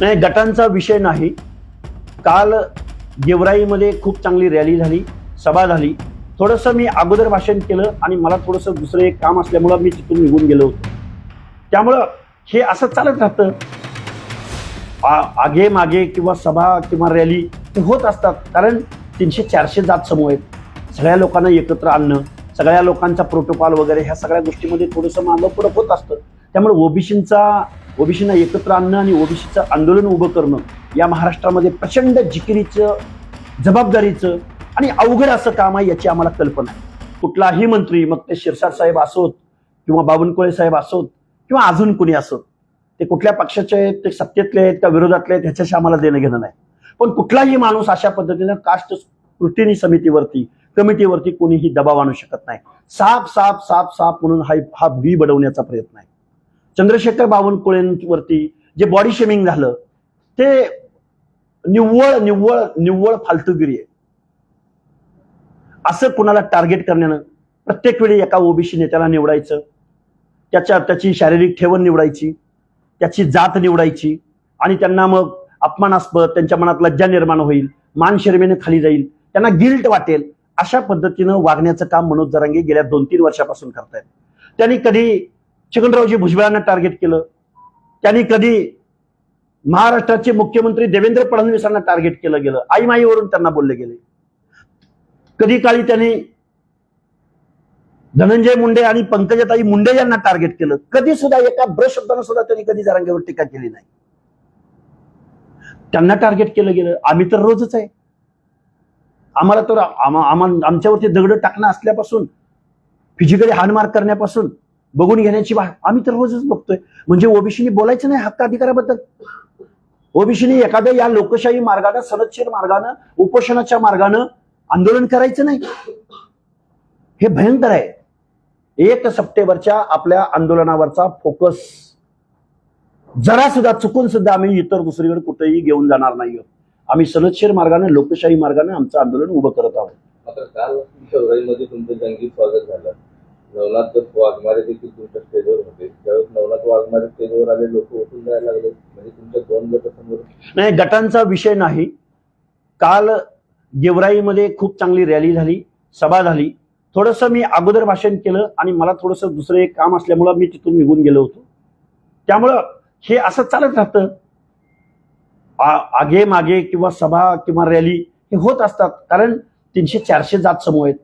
नाही, गटांचा विषय नाही. काल गेवराईमध्ये खूप चांगली रॅली झाली, सभा झाली. थोडंसं मी अगोदर भाषण केलं आणि मला थोडंसं दुसरं एक काम असल्यामुळं मी तिथून निघून गेलो होतो. त्यामुळं हे असं चालत राहतं. आगे मागे किंवा सभा किंवा रॅली ते होत असतात. कारण 300-400 जात समूह आहेत. सगळ्या लोकांना एकत्र आणणं, सगळ्या लोकांचा प्रोटोकॉल वगैरे ह्या सगळ्या गोष्टीमध्ये थोडंसं मागं पुढं होत असतं. त्यामुळे ओबीसींना एकत्र आणणं आणि ओबीसीचं आंदोलन उभं करणं या महाराष्ट्रामध्ये प्रचंड जिकिरीचं, जबाबदारीचं आणि अवघड असं काम आहे, याची आम्हाला कल्पना आहे. कुठलाही मंत्री, मग ते शिरसाट साहेब असोत किंवा बावनकुळे साहेब असोत किंवा अजून कुणी असोत, ते कुठल्या पक्षाचे आहेत, ते सत्तेतले आहेत का विरोधातले आहेत, ह्याच्याशी आम्हाला देणं घेणं नाही. पण कुठलाही माणूस अशा पद्धतीनं कास्ट स्क्रुटिनी समितीवरती, कमिटीवरती कोणीही दबाव आणू शकत नाही. साफ साफ साफ साफ म्हणून हा बी बनवण्याचा प्रयत्न आहे. चंद्रशेखर बावनकुळेंवरती जे बॉडी शेमिंग झालं ते निव्वळ निव्वळ निव्वळ फालतूगिरी आहे. असं कुणाला टार्गेट करण्यानं प्रत्येक वेळी एका ओबीसी नेत्याला निवडायचं, त्याची शारीरिक ठेवण निवडायची, त्याची जात निवडायची आणि त्यांना मग अपमानास्पद, त्यांच्या मनात लज्जा निर्माण होईल, मान शर्मेने खाली जाईल, त्यांना गिल्ट वाटेल, अशा पद्धतीनं वागण्याचं काम मनोज जरांगे गेल्या 2-3 वर्षापासून करतायत. त्यांनी कधी छगनरावजी भुजबळांना टार्गेट केलं, त्यांनी कधी महाराष्ट्राचे मुख्यमंत्री देवेंद्र फडणवीसांना टार्गेट केलं गेलं, आईमाईवरून त्यांना बोलले गेले. कधी काळी त्यांनी धनंजय मुंडे आणि पंकजाताई मुंडे यांना टार्गेट केलं. कधी सुद्धा एका ब्रश शब्दानं सुद्धा त्यांनी कधी जरांगेवर टीका केली नाही. त्यांना टार्गेट केलं गेलं. आम्ही तर रोजच आहे. आम्हाला तर आमच्यावरती दगड टाकणं असल्यापासून, फिजिकली हाणमार करण्यापासून, बघून घेण्याची आम्ही तर रोजच बघतोय. म्हणजे ओबीसीनी बोलायचं नाही हक्क अधिकाराबद्दल. ओबीसीनी एखाद्या या लोकशाही मार्गानं, सनदशीर मार्गानं, उपोषणाच्या मार्गानं आंदोलन करायचं नाही. हे भयंकर आहे. 1 सप्टेंबरच्या आपल्या आंदोलनावरचा फोकस जरा सुद्धा चुकून सुद्धा आम्ही इतर दुसरीकडे कुठेही घेऊन जाणार नाही. आम्ही सनदशीर मार्गाने, लोकशाही मार्गाने आमचं आंदोलन उभं करत आहोत. मात्र काल शहरामध्ये तुमचं जंगी स्वागत झालं. नवनाथ वाघमारे देखील तुमच्या स्टेजवर होते. त्यावेळेस नवनाथ वाघमारे स्टेजवर आले, लोक उठून जायला लागले. म्हणजे तुमच्या 2 गटांसमोर नाही, गटांचा विषय नाही. काल गेवराईमध्ये खूप चांगली रॅली झाली, सभा झाली. थोडंसं मी अगोदर भाषण केलं आणि मला थोडंसं दुसरं एक काम असल्यामुळं मी तिथून निघून गेलो होतो. त्यामुळं हे असं चालत राहतं. आगे मागे किंवा सभा किंवा रॅली हे होत असतात. कारण 300-400 जात समूह आहेत.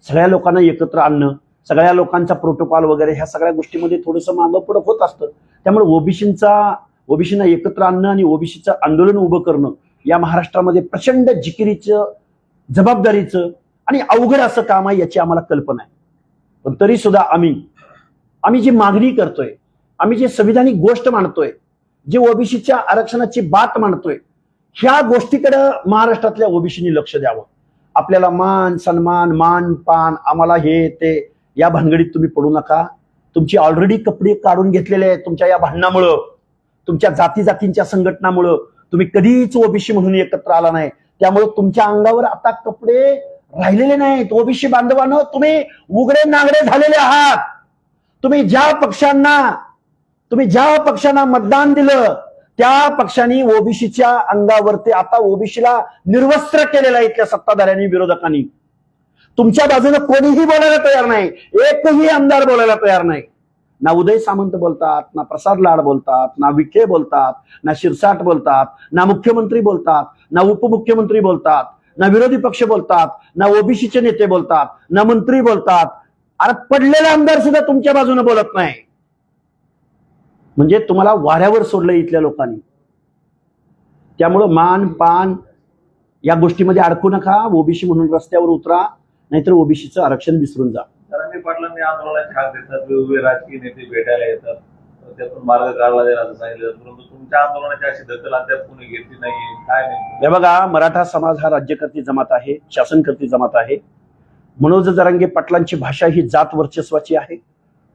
सगळ्या लोकांना एकत्र आणणं, सगळ्या लोकांचा प्रोटोकॉल वगैरे ह्या सगळ्या गोष्टीमध्ये थोडंसं मागं पुढं होत असतं. त्यामुळे ओबीसींना एकत्र आणणं आणि ओबीसीचं आंदोलन उभं करणं या महाराष्ट्रामध्ये प्रचंड जिकिरीचं, जबाबदारीचं आणि अवघड असं काम आहे, याची आम्हाला कल्पना आहे. पण तरी सुद्धा आम्ही जी मागणी करतोय, आम्ही जी संविधानिक गोष्ट मांडतोय, जे ओबीसीच्या आरक्षणाची बात मांडतोय, ह्या गोष्टीकडे महाराष्ट्रातल्या ओबीसींनी लक्ष द्यावं. आपल्याला मान सन्मान, मान पान, आम्हाला हे ते या भानगडीत तुम्ही पडू नका. तुमची ऑलरेडी कपडे काढून घेतलेले आहेत तुमच्या या भांडणामुळं, तुमच्या जातींच्या संघटनामुळं. तुम्ही कधीच ओबीसी म्हणून एकत्र आला नाही. त्यामुळे तुमच्या अंगावर आता कपडे राहिलेले नाहीत. ओबीसी बांधवांनो, तुम्ही उघडे नागडे झालेले आहात. तुम्ही ज्या पक्षांना मतदान दिलं त्या पक्षांनी ओबीसीच्या अंगावरती आता ओबीसीला निर्वस्त्र केलेला आहे इथल्या सत्ताधाऱ्यांनी, विरोधकांनी. तुमच्या बाजूने कोणीही बोलायला तयार नाही. एकही आमदार बोलायला तयार नाही. ना उदय सामंत बोलतात, ना प्रसाद लाड बोलतात, ना विखे बोलतात, ना शिरसाट बोलतात, ना मुख्यमंत्री बोलतात, ना उपमुख्यमंत्री बोलतात, ना विरोधी पक्ष बोलतात, ना ओबीसीचे नेते बोलतात, ना मंत्री बोलतात. अरे पडलेला आमदार सुद्धा तुमच्या बाजूने बोलत नाही. म्हणजे तुम्हाला वाऱ्यावर सोडलं इथल्या लोकांनी. त्यामुळं मान पान या गोष्टीमध्ये अडकू नका. ओबीसी म्हणून रस्त्यावर उतरा, नाहीतर ओबीसीचं आरक्षण विसरून जा. जरांगे पाटलांनी आंदोलनाची हाक देतात, वेगवेगळे राजकीय नेते भेटायला येतात, त्यातून मार्ग काढला जाईल असं सांगितलं. परंतु तुमच्या आंदोलनाची अशी दखल अद्याप कोणी घेतली नाहीये. काय नाही? हे बघा, मराठा समाज हा राज्यकर्ती जमात आहे, शासनकर्ती जमात आहे. मनोज जरांगे पाटलांची भाषा ही जात वर्चस्वाची आहे.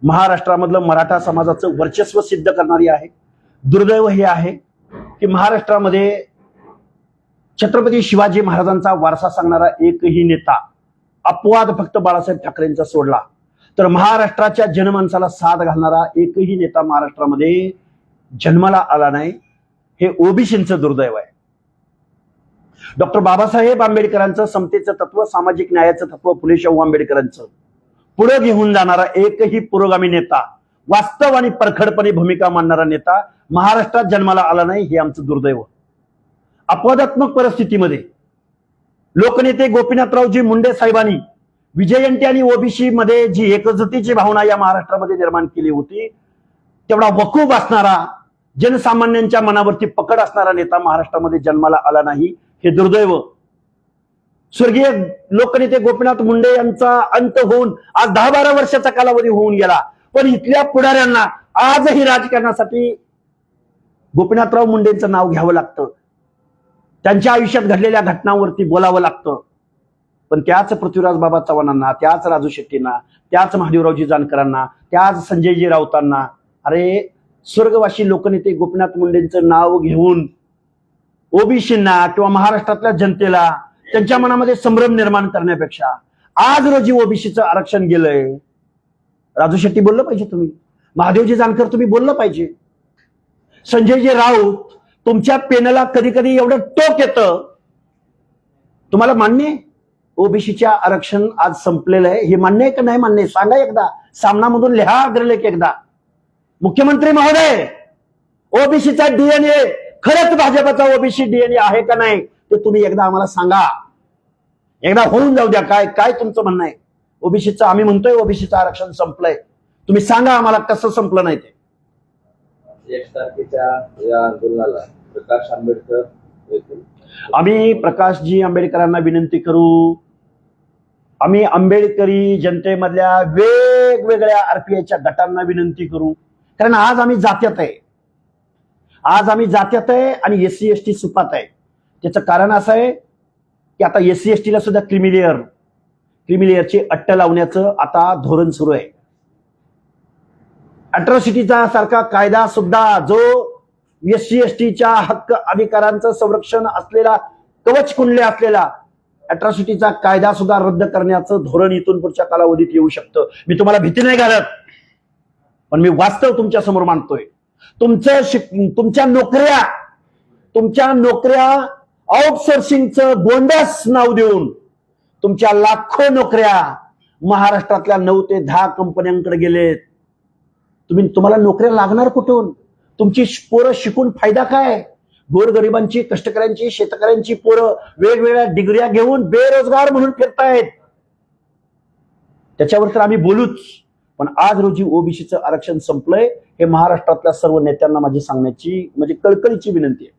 महाराष्ट्रामधलं मराठा समाजाचं वर्चस्व सिद्ध करणारी आहे. दुर्दैव हे आहे की महाराष्ट्रामध्ये छत्रपती शिवाजी महाराजांचा वारसा सांगणारा एकही नेता, अपवाद फक्त बाळासाहेब ठाकरेंचा सोडला, तर महाराष्ट्राच्या जनमानसाला साथ घालणारा एकही नेता महाराष्ट्रामध्ये जन्माला आला नाही. हे ओबीसींचं दुर्दैव आहे. डॉक्टर बाबासाहेब आंबेडकरांचं समतेचं तत्व, सामाजिक न्यायाचं तत्व, फुले शाहू आंबेडकरांचं पुढे घेऊन जाणारा एकही पुरोगामी नेता, वास्तव आणि परखडपणे भूमिका मांडणारा नेता महाराष्ट्रात जन्माला आला नाही, हे आमचं दुर्दैव. अपवादात्मक परिस्थितीमध्ये लोकनेते गोपीनाथरावजी मुंडे साहेबांनी विजयंती आणि ओबीसी मध्ये जी एकजुटीची भावना या महाराष्ट्रामध्ये निर्माण केली होती, तेवढा वकूफ असणारा, जनसामान्यांच्या मनावरती पकड असणारा नेता महाराष्ट्रामध्ये जन्माला आला नाही, हे दुर्दैव. स्वर्गीय लोकनेते गोपीनाथ मुंडे यांचा अंत होऊन आज 10-12 वर्षाचा कालावधी होऊन गेला, पण इथल्या पुढाऱ्यांना आजही राजकारणासाठी गोपीनाथराव मुंडेंचं नाव घ्यावं लागतं, त्यांच्या आयुष्यात घडलेल्या घटनांवरती बोलावं लागतं. पण त्याच पृथ्वीराज बाबा चव्हाणांना, त्याच राजू शेट्टींना, त्याच महादेवरावजी जानकरांना, त्याच संजयजी राऊतांना, अरे स्वर्गवासी लोकनेते गोपीनाथ मुंडेंचं नाव घेऊन ओबीसींना किंवा महाराष्ट्रातल्या जनतेला त्यांच्या मनामध्ये संभ्रम निर्माण करण्यापेक्षा आज रोजी ओबीसीचं आरक्षण गेलंय. राजू शेट्टी बोललं पाहिजे, तुम्ही महादेवजी जानकर तुम्ही बोललं पाहिजे, संजयजी राऊत तुमच्या पेनला कधी कधी एवढं टोक येतं. तुम्हाला मान्य आहे ओबीसीच्या आरक्षण आज संपलेलं आहे, हे मान्य आहे का नाही मान्य आहे? सांगा एकदा, सामनामधून लिहा अग्रलेख एकदा. मुख्यमंत्री महोदय, ओबीसीचा डीएनए खरंच भाजपचा ओबीसी डीएनए आहे का नाही ते तुम्ही एकदा आम्हाला सांगा. एकदा होऊन जाऊ द्या. काय काय तुमचं म्हणणं आहे? ओबीसीचं आम्ही म्हणतोय ओबीसीचं आरक्षण संपलंय, तुम्ही सांगा आम्हाला कसं संपलं नाही ते. 1 तारखेच्या या आंदोलनाला प्रकाश आंबेडकर येतील. आम्ही प्रकाशजी आंबेडकरांना विनंती करू, आम्ही आंबेडकरी जनतेमधल्या वेगवेगळ्या आरपीआयच्या गटांना विनंती करू, कारण आज आम्ही जात्यात आहे, आज आम्ही जात्यात आहे आणि एससी एसटी सुपात आहे. त्याचं कारण असं आहे की आता एससी एसटीला सुद्धा क्रिमिलेअरची अट्ट लावण्याचं आता धोरण सुरू आहे. अट्रॉसिटीचा सारखा कायदा सुद्धा जो एससी एसटीच्या हक्क अधिकारांचं संरक्षण असलेला, कवच कुंडले असलेला अट्रॉसिटीचा कायदा सुद्धा रद्द करण्याचं धोरण इथून पुढच्या कालावधीत येऊ शकतं. मी तुम्हाला भीती नाही घालत, पण मी वास्तव तुमच्या समोर मांडतोय. तुमच्या नोकऱ्या आउटसोर्सिंगचं बोंडस नाव देऊन तुमच्या लाखो नोकऱ्या महाराष्ट्रातल्या 9 ते 10 कंपन्यांकडे गेलेत. तुम्हाला नोकऱ्या लागणार कुठून? तुमची पोरं शिकून फायदा काय? गोरगरिबांची, कष्टकऱ्यांची, शेतकऱ्यांची पोरं वेगवेगळ्या डिग्र्या घेऊन बेरोजगार म्हणून फिरतायत. त्याच्यावर तर आम्ही बोलूच, पण आज रोजी ओबीसीचं आरक्षण संपलंय हे महाराष्ट्रातल्या सर्व नेत्यांना माझी सांगण्याची म्हणजे कळकळीची विनंती आहे.